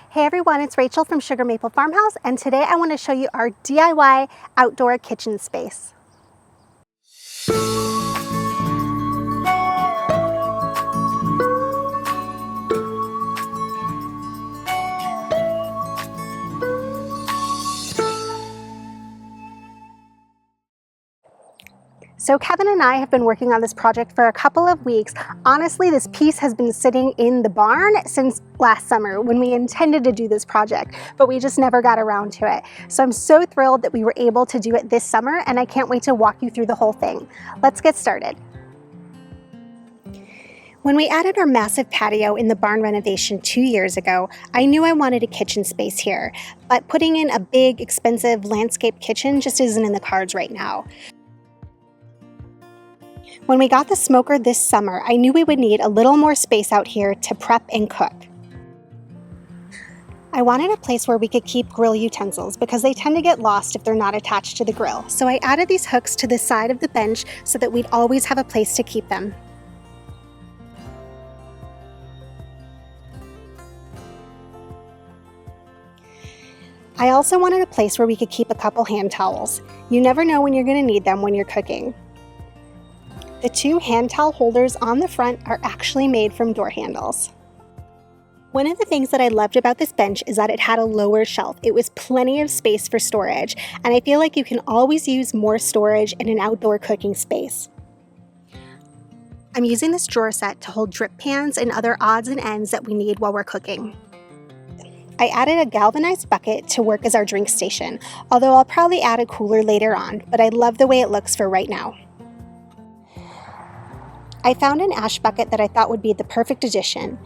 Hey everyone, it's Rachel from Sugar Maple Farmhouse, and today I want to show you our DIY outdoor kitchen space. So Kevin and I have been working on this project for a couple of weeks. Honestly, this piece has been sitting in the barn since last summer when we intended to do this project, but we just never got around to it. So I'm so thrilled that we were able to do it this summer, and I can't wait to walk you through the whole thing. Let's get started. When we added our massive patio in the barn renovation 2 years ago, I knew I wanted a kitchen space here, but putting in a big, expensive landscape kitchen just isn't in the cards right now. When we got the smoker this summer, I knew we would need a little more space out here to prep and cook. I wanted a place where we could keep grill utensils because they tend to get lost if they're not attached to the grill. So I added these hooks to the side of the bench so that we'd always have a place to keep them. I also wanted a place where we could keep a couple hand towels. You never know when you're going to need them when you're cooking. The 2 hand towel holders on the front are actually made from door handles. One of the things that I loved about this bench is that it had a lower shelf. It was plenty of space for storage, and I feel like you can always use more storage in an outdoor cooking space. I'm using this drawer set to hold drip pans and other odds and ends that we need while we're cooking. I added a galvanized bucket to work as our drink station, although I'll probably add a cooler later on, but I love the way it looks for right now. I found an ash bucket that I thought would be the perfect addition.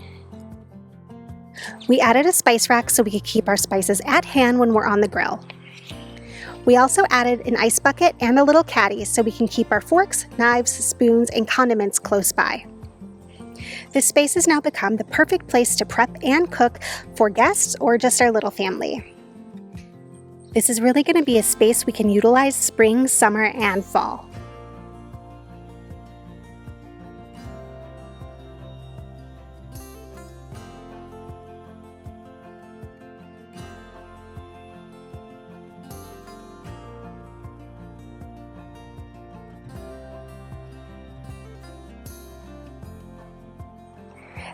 We added a spice rack so we could keep our spices at hand when we're on the grill. We also added an ice bucket and a little caddy so we can keep our forks, knives, spoons, and condiments close by. This space has now become the perfect place to prep and cook for guests or just our little family. This is really going to be a space we can utilize spring, summer, and fall.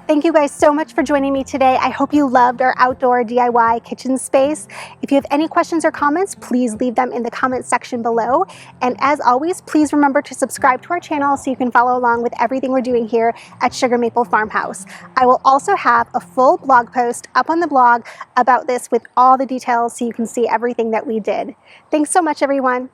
Thank you guys so much for joining me today. I hope you loved our outdoor DIY kitchen space. If you have any questions or comments, please leave them in the comments section below. And as always, please remember to subscribe to our channel so you can follow along with everything we're doing here at Sugar Maple Farmhouse. I will also have a full blog post up on the blog about this with all the details so you can see everything that we did. Thanks so much, everyone.